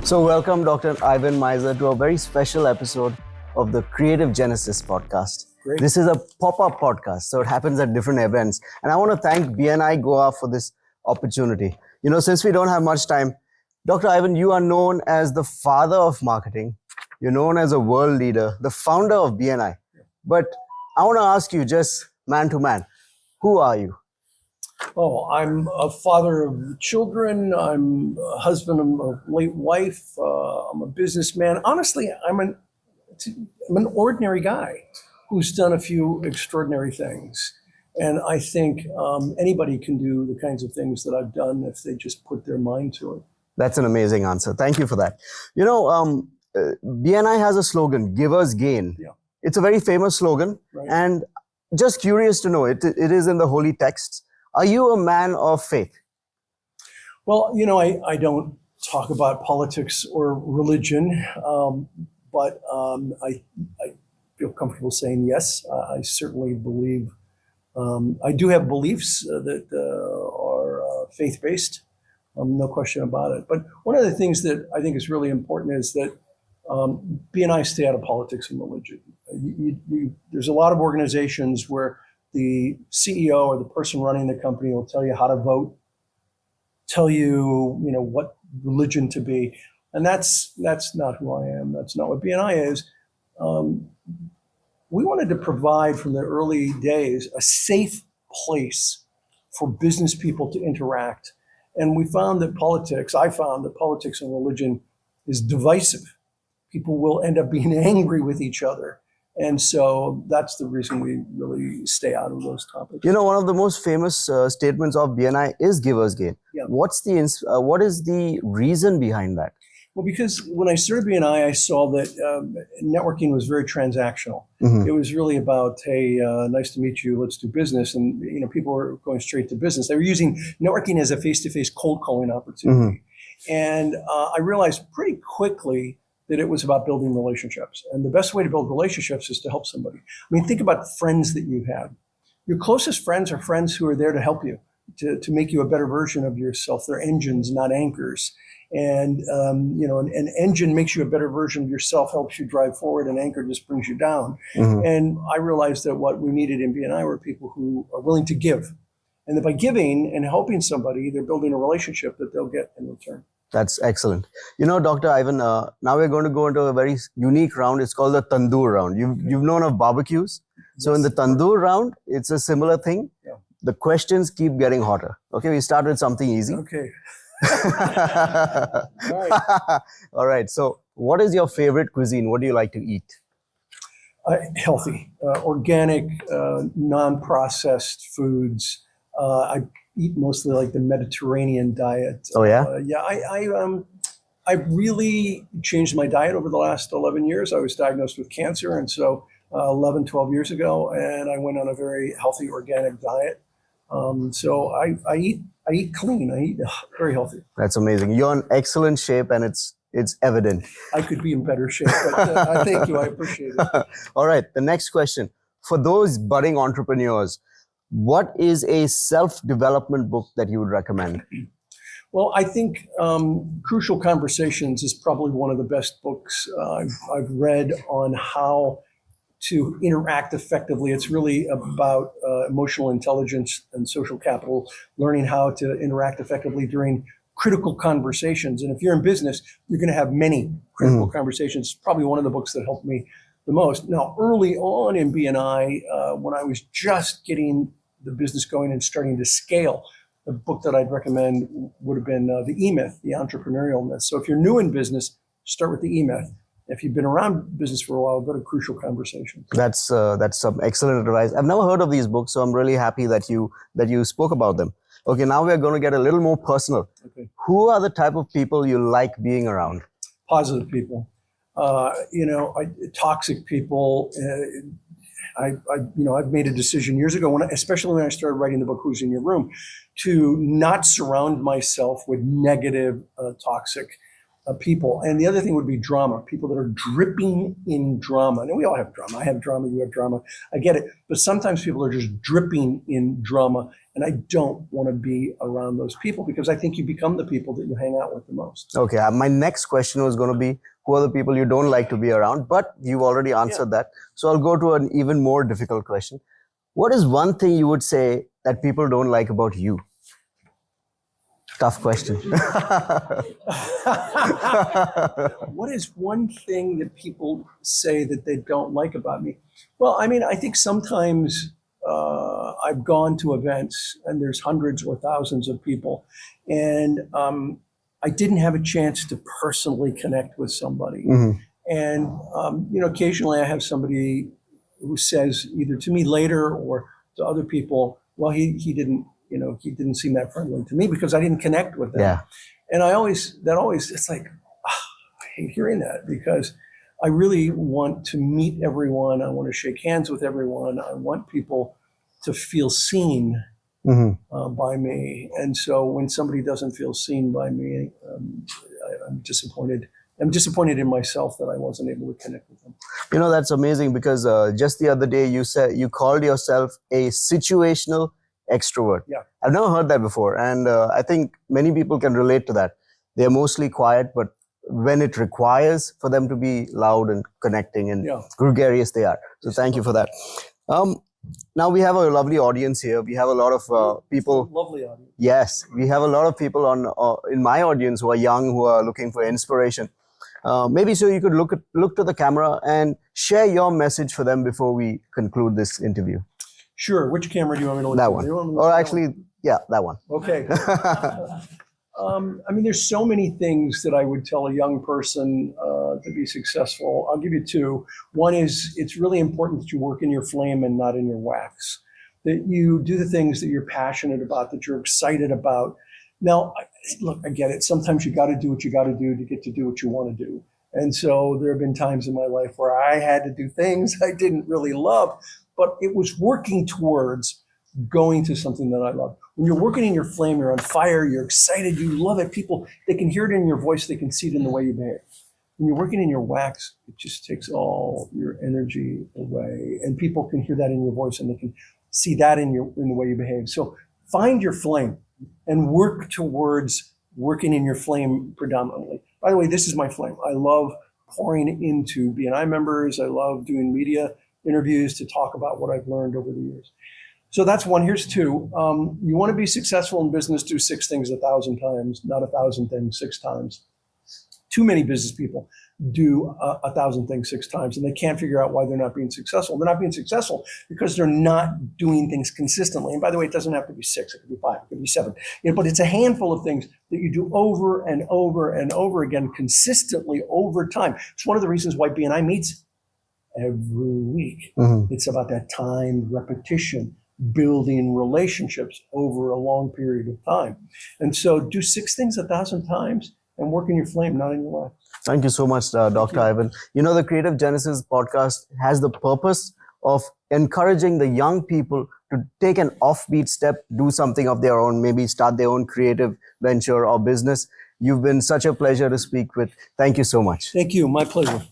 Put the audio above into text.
So welcome Dr. Ivan Misner to a very special episode of the Creative Genseais podcast. Great. This is a pop-up podcast, so it happens at different events. And I want to thank BNI Goa for this opportunity. You know, since we don't have much time, Dr. Ivan, you are known as the father of marketing. You're known as a world leader, the founder of BNI. But I want to ask you just man to man, who are you? Oh, I'm a father of children. I'm a husband of a late wife. I'm a businessman. Honestly, I'm an ordinary guy who's done a few extraordinary things. And I think anybody can do the kinds of things that I've done if they just put their mind to it. That's an amazing answer. Thank you for that. You know, BNI has a slogan, Givers Gain. Yeah. It's a very famous slogan. Right. And just curious to know, it is in the holy texts. Are you a man of faith? Well, you know, I don't talk about politics or religion, but I feel comfortable saying yes. I certainly believe, I do have beliefs that are faith-based, no question about it. But one of the things that I think is really important is that BNI stay out of politics and religion. There's a lot of organizations where the CEO or the person running the company will tell you how to vote, tell you, what religion to be. And that's not who I am. That's not what BNI is. We wanted to provide from the early days a safe place for business people to interact. And I found that politics and religion is divisive. People will end up being angry with each other. And so that's the reason we really stay out of those topics. You know, one of the most famous statements of BNI is Givers Gain. Yeah. What is the reason behind that? Well, because when I started BNI, I saw that networking was very transactional. Mm-hmm. It was really about, hey, nice to meet you, let's do business. And people were going straight to business. They were using networking as a face-to-face cold calling opportunity. Mm-hmm. And I realized pretty quickly that it was about building relationships. And the best way to build relationships is to help somebody. I mean, think about friends that you have. Your closest friends are friends who are there to help you, to make you a better version of yourself. They're engines, not anchors. And, an engine makes you a better version of yourself, helps you drive forward, and anchor just brings you down. Mm-hmm. And I realized that what we needed in BNI were people who are willing to give. And that by giving and helping somebody, they're building a relationship that they'll get in return. That's excellent. You know, Dr. Ivan, now we're going to go into a very unique round. It's called the Tandoor round. You've known of barbecues. So yes. In the Tandoor round, it's a similar thing. Yeah. The questions keep getting hotter. Okay, we start with something easy. Okay. All right. All right. So what is your favorite cuisine? What do you like to eat? Healthy, organic, non-processed foods. I eat mostly like the Mediterranean diet. Oh yeah? I really changed my diet over the last 11 years. I was diagnosed with cancer, and so 11, 12 years ago, and I went on a very healthy organic diet. So I eat clean. I eat very healthy. That's amazing. You're in excellent shape, and it's evident. I could be in better shape, but thank you. I appreciate it. All right. The next question. For those budding entrepreneurs, what is a self-development book that you would recommend? Well, I think Crucial Conversations is probably one of the best books I've read on how to interact effectively. It's really about emotional intelligence and social capital, learning how to interact effectively during critical conversations. And if you're in business, you're going to have many critical conversations. It's probably one of the books that helped me the most. Now, early on in BNI, when I was just getting the business going and starting to scale, the book that I'd recommend would have been The E-Myth, The Entrepreneurial Myth. So if you're new in business, start with The E-Myth. If you've been around business for a while, go to Crucial Conversations. That's some excellent advice. I've never heard of these books, so I'm really happy that you spoke about them. Okay, now we're going to get a little more personal. Okay. Who are the type of people you like being around? Positive people. Toxic people. I've made a decision years ago, especially when I started writing the book Who's in Your Room, to not surround myself with negative, toxic people. And the other thing would be drama, people that are dripping in drama. And we all have drama. I have drama, you have drama. I get it. But sometimes people are just dripping in drama. And I don't want to be around those people because I think you become the people that you hang out with the most. Okay, my next question was going to be, who are the people you don't like to be around? But you've already answered that. So I'll go to an even more difficult question. What is one thing you would say that people don't like about you? Tough question. What is one thing that people say that they don't like about me? Well, I mean, I think sometimes I've gone to events and there's hundreds or thousands of people, and I didn't have a chance to personally connect with somebody. Mm-hmm. And, occasionally I have somebody who says either to me later or to other people, well, he didn't seem that friendly to me because I didn't connect with them. Yeah. And it's like, I hate hearing that because I really want to meet everyone. I want to shake hands with everyone. I want people to feel seen by me. And so when somebody doesn't feel seen by me, I'm disappointed. I'm disappointed in myself that I wasn't able to connect with them. You know, that's amazing because just the other day you said you called yourself a situational extrovert. Yeah. I've never heard that before. And I think many people can relate to that. They're mostly quiet, but when it requires for them to be loud and connecting and gregarious, they are. So thank you for that. Now we have a lovely audience here. We have a lot of people. Lovely audience. Yes, we have a lot of people in my audience who are young, who are looking for inspiration. Maybe so you could look to the camera and share your message for them before we conclude this interview. Sure. Which camera do you want me to look That at? one. Or actually, yeah, that one. Okay. I mean, there's so many things that I would tell a young person to be successful. I'll give you two. One is it's really important that you work in your flame and not in your wax, that you do the things that you're passionate about, that you're excited about. Now, look, I get it. Sometimes you got to do what you got to do to get to do what you want to do. And so there have been times in my life where I had to do things I didn't really love, but it was working towards going to something that I love. When you're working in your flame, you're on fire, you're excited, you love it. People, they can hear it in your voice, they can see it in the way you behave. When you're working in your wax, it just takes all your energy away. And people can hear that in your voice and they can see that in the way you behave. So find your flame and work towards working in your flame predominantly. By the way, this is my flame. I love pouring into BNI members. I love doing media interviews to talk about what I've learned over the years. So that's one. Here's two. You want to be successful in business, do 6 things 1,000 times, not 1,000 things 6 times. Too many business people do 1,000 things 6 times, and they can't figure out why they're not being successful. They're not being successful because they're not doing things consistently. And by the way, it doesn't have to be 6. It could be 5. It could be 7. But it's a handful of things that you do over and over and over again, consistently over time. It's one of the reasons why BNI meets every week. It's about that time, repetition, building relationships over a long period of time. And so do 6 things 1,000 times and work in your flame, not in your wax. Thank you so much, Dr. Ivan. You know, the Creative Genseais podcast has the purpose of encouraging the young people to take an offbeat step, do something of their own, maybe start their own creative venture or business. You've been such a pleasure to speak with. Thank you so much. Thank you. My pleasure.